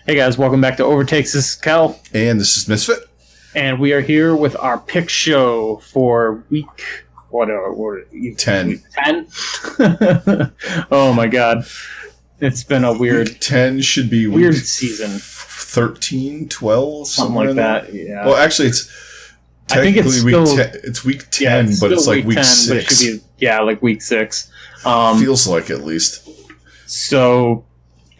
Hey guys, welcome back to Overtakes. This is Kel. And this is Misfit. And we are here with our pick show for week... What 10. Week 10? Oh my god. It's been a weird... Week 10 should be weird season. 13, 12, something like that. Yeah. Well, actually, it's technically it's week 10, yeah, but it's like week 10, 6. But it should be, like week 6. Feels like at least. So...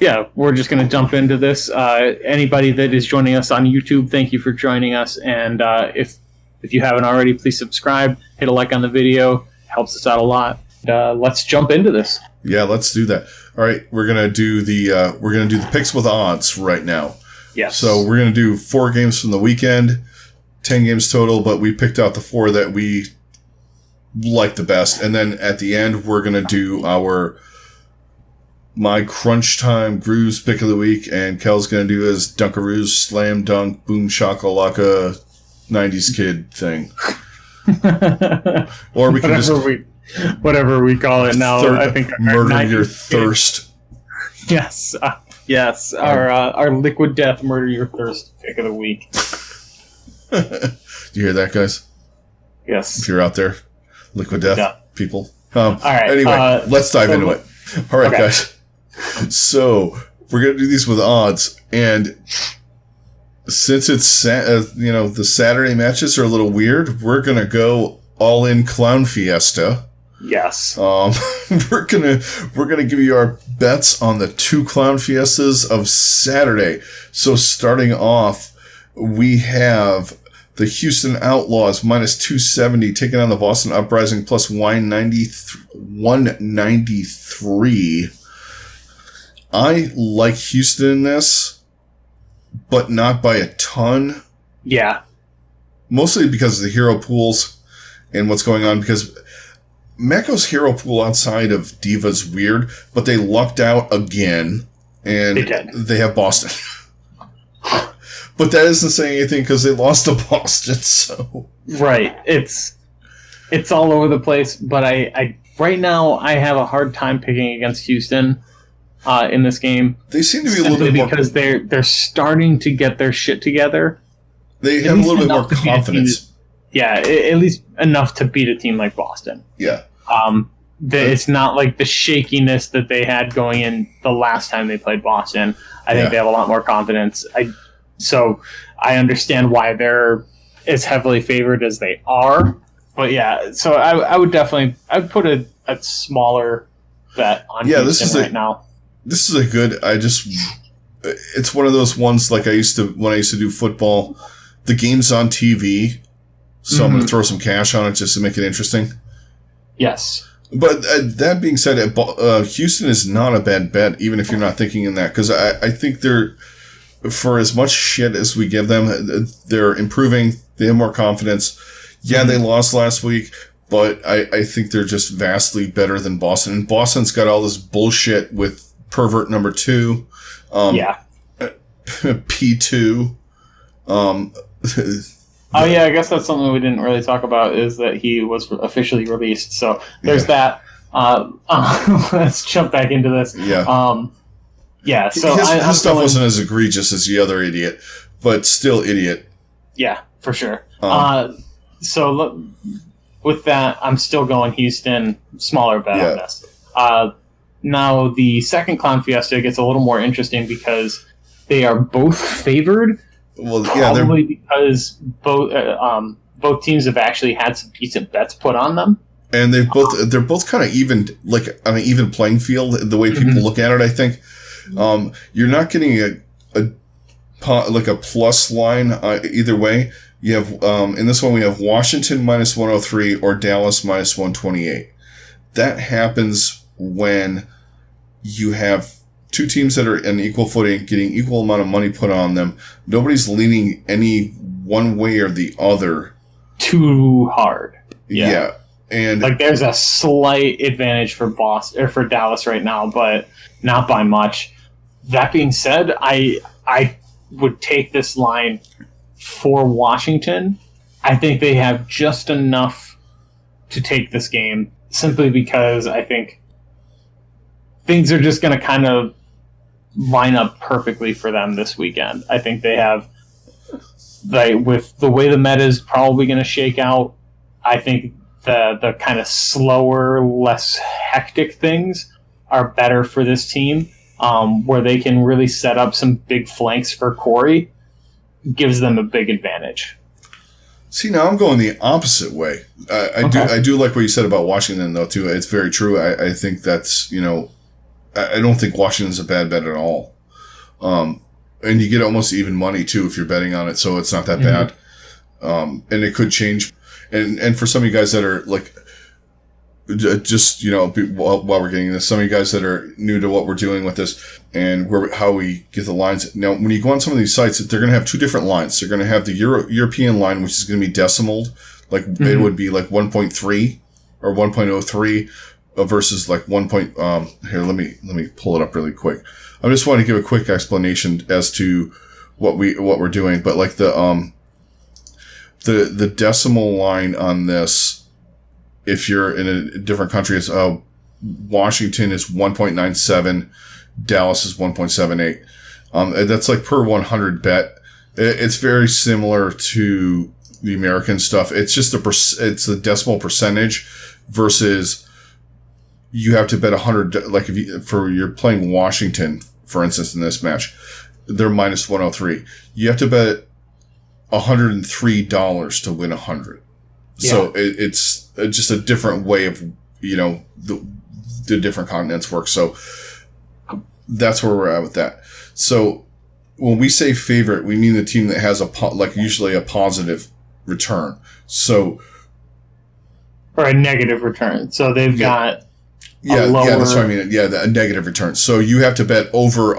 yeah, we're just going to jump into this. Anybody that is joining us on YouTube, thank you for joining us. And if you haven't already, please subscribe, hit a like on the video. It helps us out a lot. Let's jump into this. Yeah, let's do that. All right, we're gonna do the picks with odds right now. Yes. So we're gonna do 4 games from the weekend, 10 games total, but we picked out the 4 that we like the best, and then at the end we're gonna do my crunch time Grooves pick of the week, and Kel's going to do his Dunkaroos slam dunk boom shakalaka 90s kid thing. Or we can whatever we call it now. I think murder your thirst. Yes, yes. Our liquid death murder your thirst pick of the week. Do you hear that, guys? Yes. If you're out there, liquid death people. All right. Anyway, let's dive into it. All right, guys. So we're gonna do these with odds, and since it's the Saturday matches are a little weird, we're gonna go all in Clown Fiesta. Yes. We're gonna give you our bets on the 2 Clown Fiestas of Saturday. So starting off, we have the Houston Outlaws minus 270 taking on the Boston Uprising plus 193. I like Houston in this, but not by a ton. Yeah. Mostly because of the hero pools and what's going on, because Mecho's hero pool outside of Diva's weird, but they lucked out again, and they have Boston. But that isn't saying anything because they lost to Boston, so... Right. It's all over the place, but I right now I have a hard time picking against Houston in this game. They seem to be a little bit more... because they're starting to get their shit together. They have a little bit more confidence. Yeah, at least enough to beat a team like Boston. Yeah. It's not like the shakiness that they had going in the last time they played Boston. I think they have a lot more confidence. So I understand why they're as heavily favored as they are. But yeah, so I would put a smaller bet on Houston right now. This is a good. It's one of those ones like when I used to do football. The game's on TV, so I'm going to throw some cash on it just to make it interesting. Yes. But that being said, Houston is not a bad bet, even if you're not thinking in that, because I think they're, for as much shit as we give them, they're improving. They have more confidence. Yeah, they lost last week, but I think they're just vastly better than Boston. And Boston's got all this bullshit with pervert number 2. P2. Oh yeah, I guess that's something we didn't really talk about, is that he was officially released. So there's that. Let's jump back into this. Yeah. Yeah. So his stuff wasn't as egregious as the other idiot, but still idiot. Yeah, for sure. So with that, I'm still going Houston, smaller bet on this. Now the second Clown Fiesta gets a little more interesting because they are both favored. Well, probably because both teams have actually had some decent bets put on them, and they're both kind of even, like on an even playing field. The way people look at it, I think you're not getting a plus line either way. You have in this one we have Washington minus 103 or Dallas minus 128. That happens when you have 2 teams that are in equal footing, getting equal amount of money put on them. Nobody's leaning any one way or the other too hard. Yeah. And like there's a slight advantage for Boston or for Dallas right now, but not by much. That being said, I would take this line for Washington. I think they have just enough to take this game, simply because I think things are just going to kind of line up perfectly for them this weekend. I think they have, with the way the meta is probably going to shake out, I think the kind of slower, less hectic things are better for this team, where they can really set up some big flanks for Corey, gives them a big advantage. See, now I'm going the opposite way. I do like what you said about Washington, though, too. It's very true. I think that's, I don't think Washington's a bad bet at all. And you get almost even money, too, if you're betting on it, so it's not that bad. And it could change. And for some of you guys that are, just, while we're getting this, some of you guys that are new to what we're doing with this and how we get the lines. Now, when you go on some of these sites, they're going to have two different lines. They're going to have the European line, which is going to be decimaled. It would be 1.3 or 1.03 versus 1. Here, let me pull it up really quick. I just want to give a quick explanation as to what we're doing. But the decimal line on this, if you're in a different country, is Washington is 1.97, Dallas is 1.78. That's per 100 bet. It's very similar to the American stuff. It's just it's the decimal percentage versus you have to bet 100. If you're playing Washington, for instance, in this match, they're minus 103. You have to bet $103 to win 100. Yeah. So it's just a different way of, the different continents work. So that's where we're at with that. So when we say favorite, we mean the team that has usually a positive return. So, or a negative return. So they've got yeah, that's what I mean. Yeah, a negative return. So you have to bet over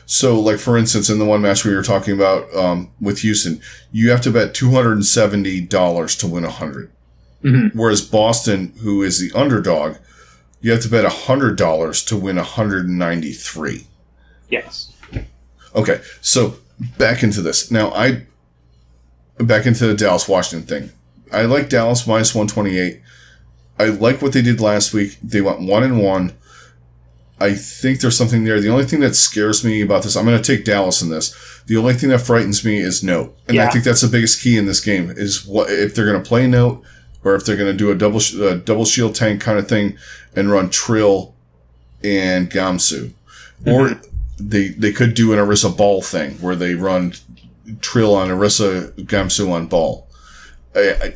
So, for instance, in the one match we were talking about with Houston, you have to bet $270 to win 100. Mm-hmm. Whereas Boston, who is the underdog, you have to bet $100 to win 193. Yes. Okay, so back into this. Now, back into the Dallas-Washington thing. I like Dallas minus 128. I like what they did last week. They went 1-1. I think there's something there. The only thing that scares me about this, I'm going to take Dallas in this. The only thing that frightens me is note. And I think that's the biggest key in this game is what if they're going to play note or if they're going to do a double shield tank kind of thing and run Trill and Gamsu. Mm-hmm. Or they could do an Orisa Ball thing where they run Trill on Orisa, Gamsu on Ball. I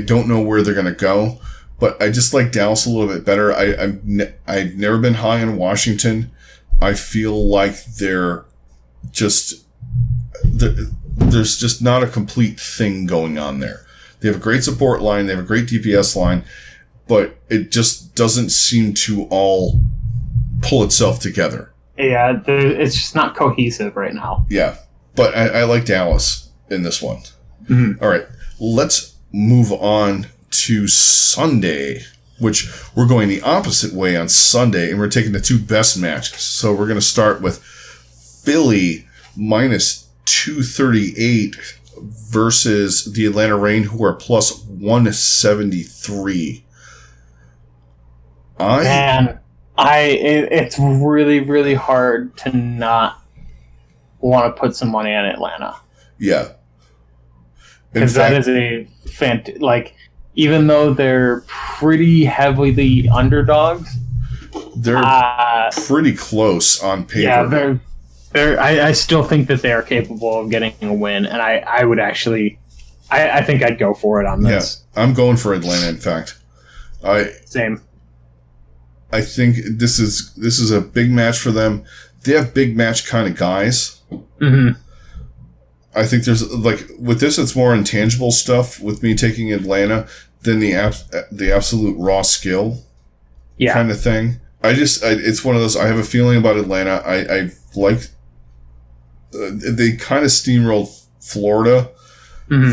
don't know where they're going to go. But I just like Dallas a little bit better. I've never been high on Washington. I feel like there's just not a complete thing going on there. They have a great support line. They have a great DPS line, but it just doesn't seem to all pull itself together. Yeah, it's just not cohesive right now. Yeah, but I like Dallas in this one. Mm-hmm. All right, let's move on to Sunday, which we're going the opposite way on Sunday, and we're taking the two best matches. So we're going to start with Philly minus 238 versus the Atlanta Reign, who are plus 173. It's really, really hard to not want to put some money on Atlanta. Yeah. Because that is a even though they're pretty heavily underdogs, they're pretty close on paper. Yeah, I still think that they are capable of getting a win, and I would actually, I think I'd go for it on this. Yeah, I'm going for Atlanta. In fact, same. I think this is a big match for them. They have big match kind of guys. Mm-hmm. I think there's with this, it's more intangible stuff with me taking Atlanta than the absolute raw skill kind of thing. It's one of those, I have a feeling about Atlanta. I like, they kind of steamrolled Florida,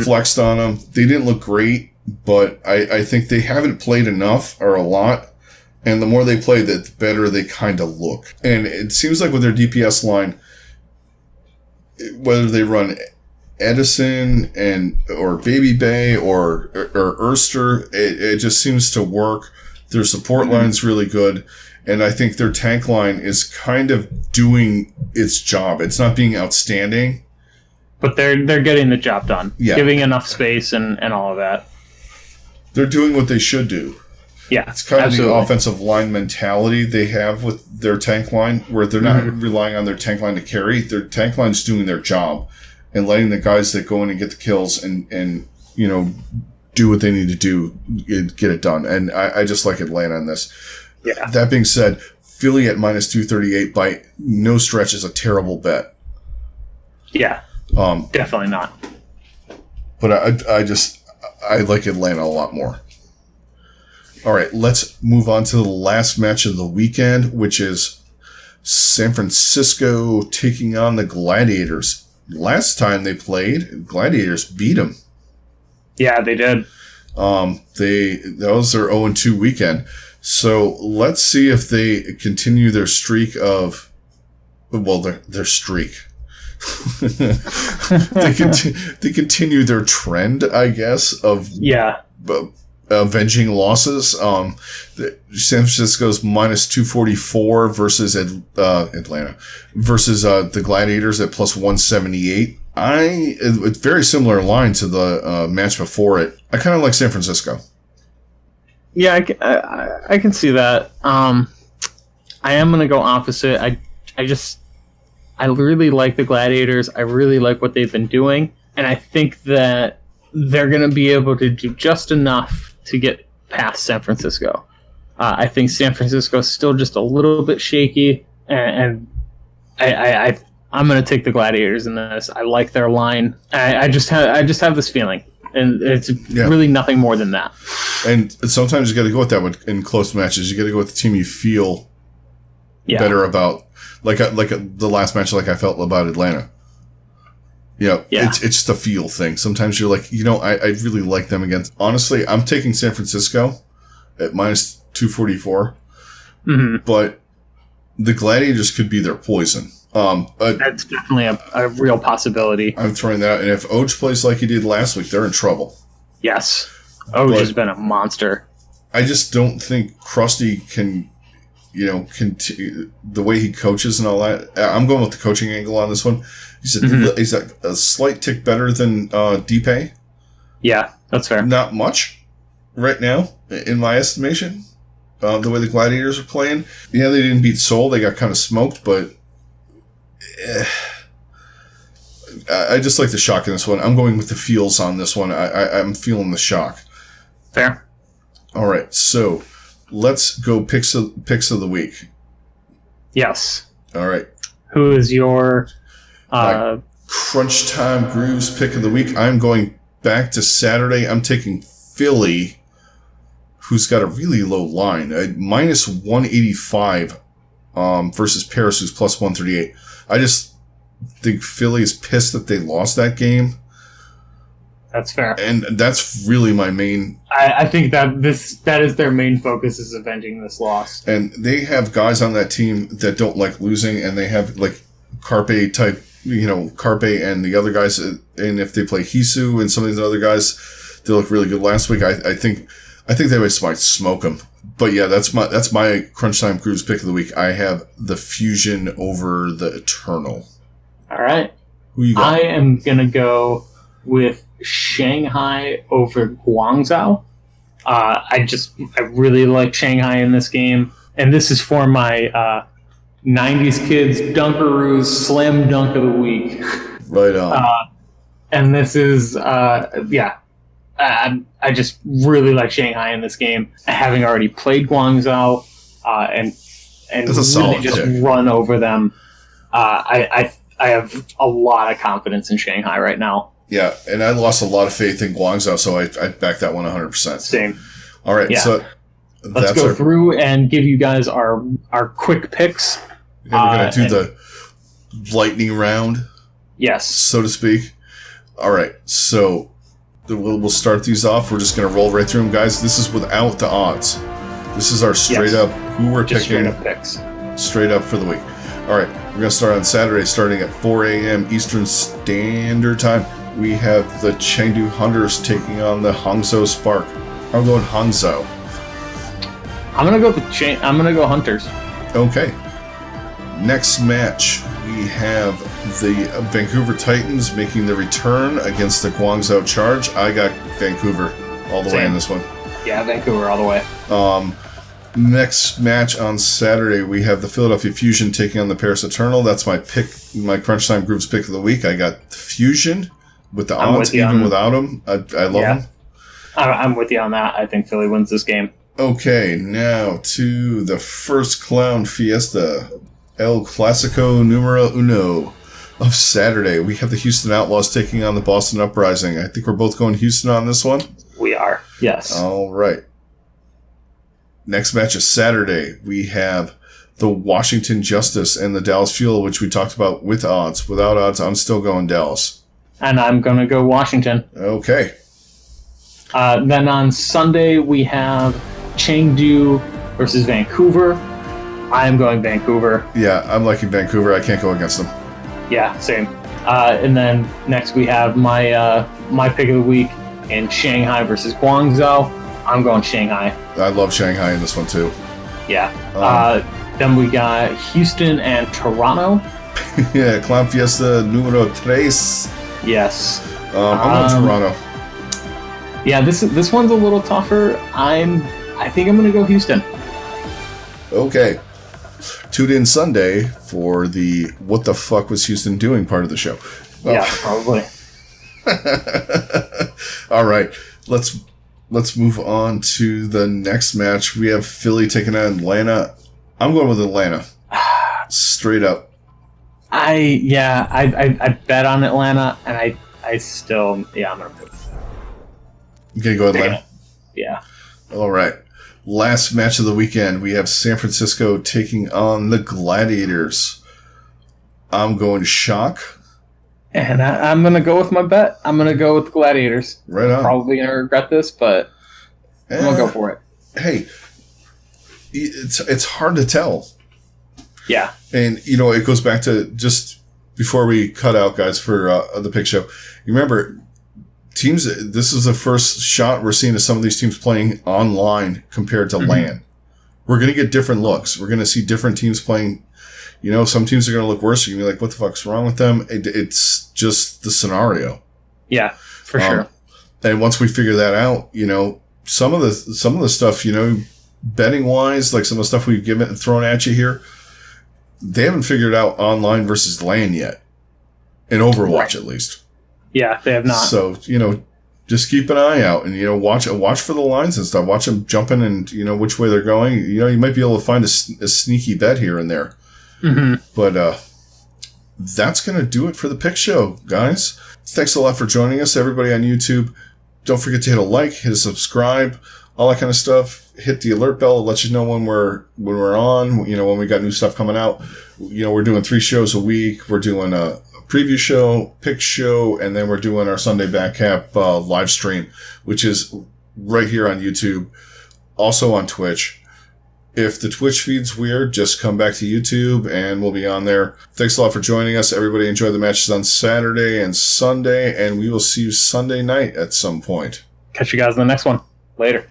flexed on them. They didn't look great, but I think they haven't played enough or a lot. And the more they play, the better they kind of look. And it seems like with their DPS line, whether they run Edison or Baby Bay or Erster, it just seems to work. Their support line's really good. And I think their tank line is kind of doing its job. It's not being outstanding. But they're getting the job done. Yeah. Giving enough space and all of that. They're doing what they should do. Yeah, it's kind absolutely. of the offensive line mentality they have with their tank line, where they're not relying on their tank line to carry. Their tank line is doing their job and letting the guys that go in and get the kills and do what they need to do, get it done. And I just like Atlanta in this. Yeah. That being said, Philly at minus 238 by no stretch is a terrible bet. Yeah, definitely not. But I like Atlanta a lot more. All right, let's move on to the last match of the weekend, which is San Francisco taking on the Gladiators. Last time they played, Gladiators beat them. Yeah, they did. That was their 0-2 weekend. So let's see if they continue their streak of, well, their streak. they continue their trend, I guess, of avenging losses. San Francisco's minus 244 versus Atlanta versus the Gladiators at plus 178. It's very similar line to the match before it. I kind of like San Francisco. Yeah, I can see that. I am going to go opposite. I really like the Gladiators. I really like what they've been doing. And I think that they're going to be able to do just enough to get past San Francisco. I think San Francisco is still just a little bit shaky. And I'm going to take the Gladiators in this. I like their line. I just have this feeling. And it's really nothing more than that. And sometimes you got to go with that one in close matches. You got to go with the team you feel better about, like the last match, like I felt about Atlanta. It's just a feel thing. Sometimes you're like, I really like them against. Honestly, I'm taking San Francisco at minus 244, but the Gladiators could be their poison. That's definitely a real possibility. I'm throwing that out. And if Oj plays like he did last week, they're in trouble. Yes. Oj has been a monster. I just don't think Krusty can, the way he coaches and all that. I'm going with the coaching angle on this one. He's a slight tick better than Deepay. Yeah, that's fair. Not much right now, in my estimation. The way the Gladiators are playing. Yeah, they didn't beat Seoul. They got kind of smoked, but I just like the shock in this one. I'm going with the feels on this one. I'm feeling the shock. Fair. All right, so let's go picks of the week. Yes. All right. Who is your Crunch Time Grooves pick of the week? I'm going back to Saturday. I'm taking Philly, who's got a really low line, minus 185 versus Paris, who's plus 138. I just think Philly is pissed that they lost that game. That's fair. And that's really my main... I think that is their main focus, is avenging this loss. And they have guys on that team that don't like losing, and they have like Carpe type, Carpe and the other guys, and if they play Hisu and some of these other guys, they look really good last week. I think they might smoke them. But yeah, that's my Crunch Time Grooves pick of the week. I have the Fusion over the Eternal. All right. Who you got? I am going to go with Shanghai over Guangzhou. I really like Shanghai in this game. And this is for my 90s Kids Dunkaroos Slam Dunk of the Week. Right on. And this is, I just really like Shanghai in this game, having already played Guangzhou and really just run over them. I have a lot of confidence in Shanghai right now. Yeah, and I lost a lot of faith in Guangzhou, so I back that one 100%. Same. All right, so let's go through and give you guys our quick picks. And we're going to do the lightning round. Yes. So to speak. All right, so we'll start these off. We're just going to roll right through them, guys. This is without the odds. This is our straight up who we're just picking. Straight up picks. Straight up for the week. All right, we're going to start on Saturday, starting at 4 a.m. Eastern Standard Time. We have the Chengdu Hunters taking on the Hangzhou Spark. I'm going Hangzhou. I'm gonna go with I'm gonna go Hunters. Okay. Next match, we have the Vancouver Titans making the return against the Guangzhou Charge. I got Vancouver all the way in this one. Yeah, Vancouver all the way. Next match on Saturday, we have the Philadelphia Fusion taking on the Paris Eternal. That's my pick, my Crunch Time Group's pick of the week. I got the Fusion with the odds, even without them. I love them. I'm with you on that. I think Philly wins this game. Okay, now to the first Clown Fiesta, El Clasico numero uno of Saturday. We have the Houston Outlaws taking on the Boston Uprising. I think we're both going Houston on this one. We are, yes. All right. Next match is Saturday. We have the Washington Justice and the Dallas Fuel, which we talked about with odds. Without odds, I'm still going Dallas. And I'm going to go Washington. Okay. Then on Sunday, we have Chengdu versus Vancouver. I am going Vancouver. Yeah, I'm liking Vancouver. I can't go against them. Yeah, same. And then next we have my pick of the week in Shanghai versus Guangzhou. I'm going Shanghai. I love Shanghai in this one, too. Yeah. Then we got Houston and Toronto. Yeah, Clown Fiesta numero tres. Yes. I'm going Toronto. Yeah, this one's a little tougher. I think I'm going to go Houston. Okay. Tune in Sunday for the What the Fuck Was Houston Doing part of the show. Yeah, probably. All right. Let's move on to the next match. We have Philly taking on Atlanta. I'm going with Atlanta. Straight up. I bet on Atlanta, and I still, I'm going to pick. You going to go Atlanta? Yeah. All right. Last match of the weekend, we have San Francisco taking on the Gladiators. I'm going Shock. And I'm going to go with my bet. I'm going to go with the Gladiators. Right on. I'm probably going to regret this, but I'm going to go for it. Hey, it's hard to tell. Yeah. And, it goes back to just before we cut out, guys, for the pick show. You remember, teams, this is the first shot we're seeing of some of these teams playing online compared to LAN. We're going to get different looks. We're going to see different teams playing. Some teams are going to look worse. You're going to be like, what the fuck's wrong with them? It's just the scenario. Yeah, for sure. And once we figure that out, some of the stuff, betting wise, like some of the stuff we've thrown at you here, they haven't figured out online versus LAN yet. In Overwatch, at least. Yeah, they have not. So, just keep an eye out and, watch for the lines and stuff. Watch them jumping and, which way they're going. You might be able to find a sneaky bet here and there. Mm-hmm. But that's going to do it for the pick show, guys. Thanks a lot for joining us, everybody on YouTube. Don't forget to hit a like, hit a subscribe, all that kind of stuff. Hit the alert bell. It'll let you know when we're on, when we got new stuff coming out. We're doing 3 shows a week. We're doing a preview show, pick show, and then we're doing our Sunday back cap live stream, which is right here on YouTube, also on Twitch. If the Twitch feed's weird, just come back to YouTube and we'll be on there. Thanks a lot for joining us. Everybody enjoy the matches on Saturday and Sunday, and we will see you Sunday night at some point. Catch you guys in the next one. Later.